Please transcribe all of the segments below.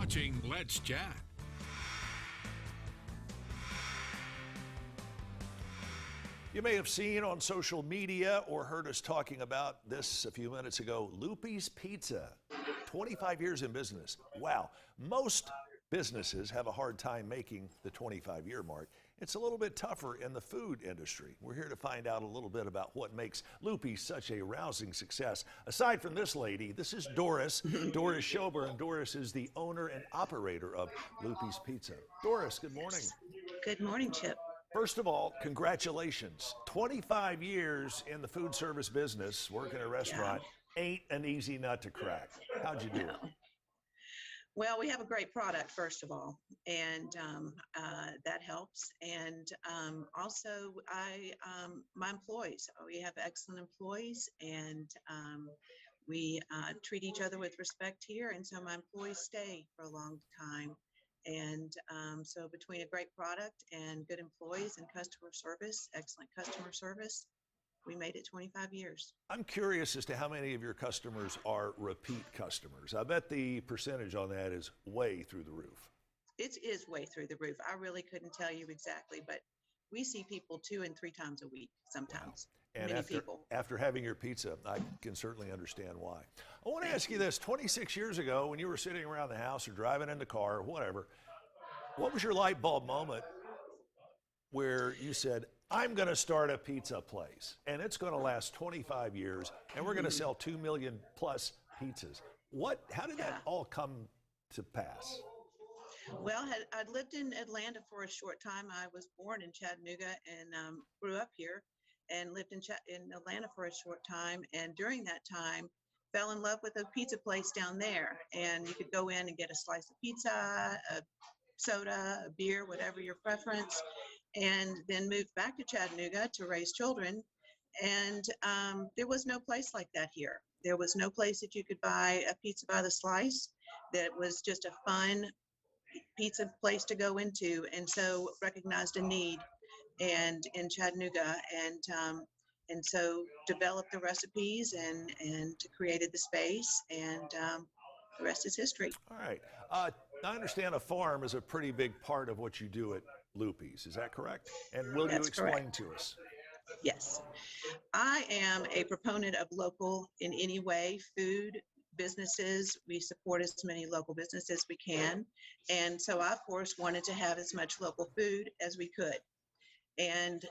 watching Let's Chat. You may have seen on social media or heard us talking about this a few minutes ago. Lupi's Pizza, 25 years in business. Wow. Most businesses have a hard time making the 25-year mark. It's a little bit tougher in the food industry. We're here to find out a little bit about what makes Lupi such a rousing success. Aside from this lady, this is Doris, Doris Schober, Doris is the owner and operator of Lupi's Pizza. Doris, good morning. Good morning, Chip. First of all, congratulations. 25 years in the food service business, working a restaurant, ain't an easy nut to crack. How'd you do it? Well, we have a great product, first of all, and that helps. And also, my employees, we have excellent employees, and we treat each other with respect here. And so my employees stay for a long time. And so between a great product and good employees and customer service, excellent customer service, we made it 25 years. I'm curious as to how many of your customers are repeat customers. I bet the percentage on that is way through the roof. It is way through the roof. I really couldn't tell you exactly, but we see people 2 and 3 times a week sometimes. Wow. And after having your pizza, I can certainly understand why. I want to ask you this. 26 years ago, when you were sitting around the house or driving in the car or whatever, what was your light bulb moment where you said, I'm going to start a pizza place, and it's going to last 25 years, and we're going to sell 2 million plus pizzas? How did that all come to pass? Well, I'd lived in Atlanta for a short time. I was born in Chattanooga and grew up here and lived in Atlanta for a short time. And during that time, fell in love with a pizza place down there. And you could go in and get a slice of pizza, a soda, a beer, whatever your preference, and then moved back to Chattanooga to raise children. And there was no place like that here. There was no place that you could buy a pizza by the slice that was just a fun pizza place to go into, and so recognized a need and in Chattanooga, and so developed the recipes and created the space, and the rest is history. All right. I understand a farm is a pretty big part of what you do at Lupi's. Is that correct? And will you explain to us? Yes. I am a proponent of local in any way, food, businesses. We support as many local businesses as we can. And so I, of course, wanted to have as much local food as we could. And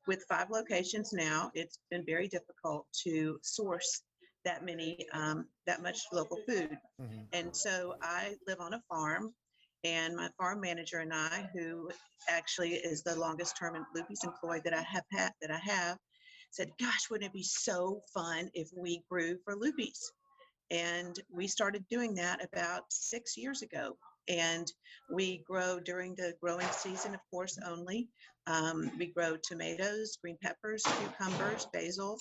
with 5 locations now, it's been very difficult to source that much local food. Mm-hmm. And so I live on a farm, and my farm manager and I, who actually is the longest term Lupi's employee that I have, said, gosh, wouldn't it be so fun if we grew for Lupi's? And we started doing that about 6 years ago. And we grow during the growing season, of course, only. We grow tomatoes, green peppers, cucumbers, basil,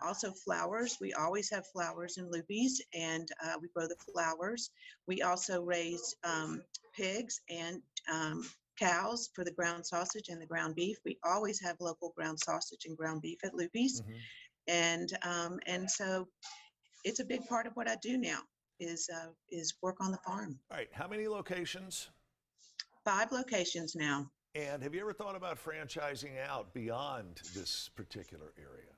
also flowers. We always have flowers in Lupi's, and we grow the flowers. We also raise pigs and cows for the ground sausage and the ground beef. We always have local ground sausage and ground beef at Lupi's. Mm-hmm. And so it's a big part of what I do now is work on the farm. All right. How many locations? 5 locations now. And have you ever thought about franchising out beyond this particular area?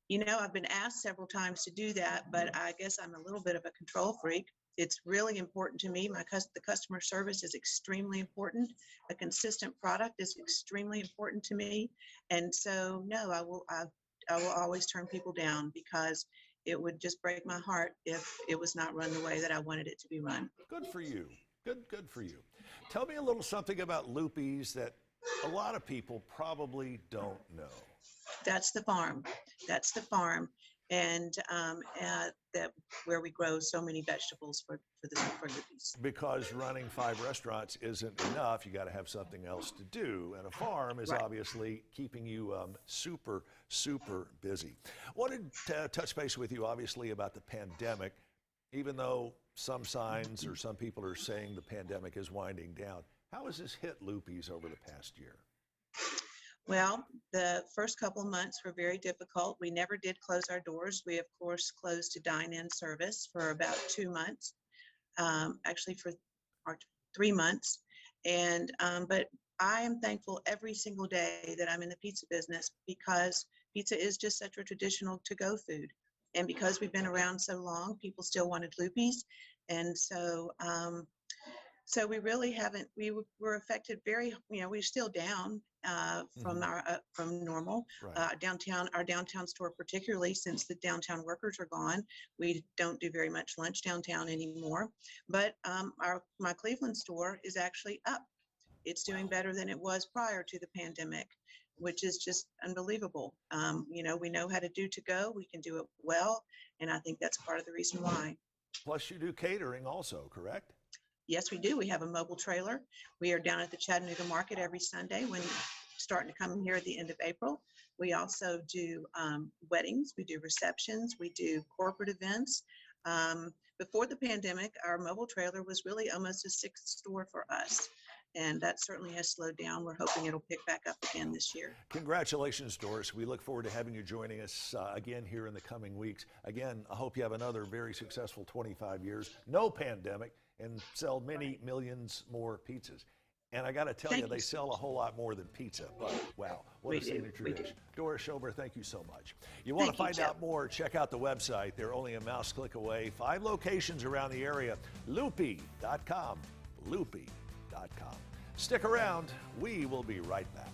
You know, I've been asked several times to do that, but I guess I'm a little bit of a control freak. It's really important to me. The customer service is extremely important. A consistent product is extremely important to me. And so, no, I will always turn people down, because it would just break my heart if it was not run the way that I wanted it to be run. Good for you. Good for you. Tell me a little something about Lupi's that a lot of people probably don't know. That's the farm. And that where we grow so many vegetables for Lupi's. Because running 5 restaurants isn't enough. You got to have something else to do, and a farm is obviously keeping you super busy. Wanted to touch base with you, obviously, about the pandemic. Even though some signs or some people are saying the pandemic is winding down, how has this hit Lupi's over the past year? Well, the first couple of months were very difficult. We never did close our doors. We, of course, closed to dine-in service for about 2 months. Actually, for or 3 months. And but I am thankful every single day that I'm in the pizza business, because pizza is just such a traditional to-go food. And because we've been around so long, people still wanted Lupi's. And so we really haven't, were affected very, we're still down from normal. Right. Our downtown store, particularly since the downtown workers are gone, we don't do very much lunch downtown anymore. But my Cleveland store is actually up. It's doing Wow. better than it was prior to the pandemic, which is just unbelievable. We know how to do to go. We can do it well, and I think that's part of the reason why. Plus, you do catering also, correct? Yes, we do. We have a mobile trailer. We are down at the Chattanooga market every Sunday, when starting to come here at the end of April. We also do weddings, we do receptions, we do corporate events. Before the pandemic, our mobile trailer was really almost a sixth store for us. And that certainly has slowed down. We're hoping it'll pick back up again this year. Congratulations, Doris. We look forward to having you joining us again here in the coming weeks. Again, I hope you have another very successful 25 years, no pandemic, and sell many millions more pizzas. And I got to tell you, they sell a whole lot more than pizza. But wow, what a signature dish. Doris Schober, thank you so much. You want to find out more, check out the website. They're only a mouse click away. 5 locations around the area. Lupi.com. Lupi.com. Stick around. We will be right back.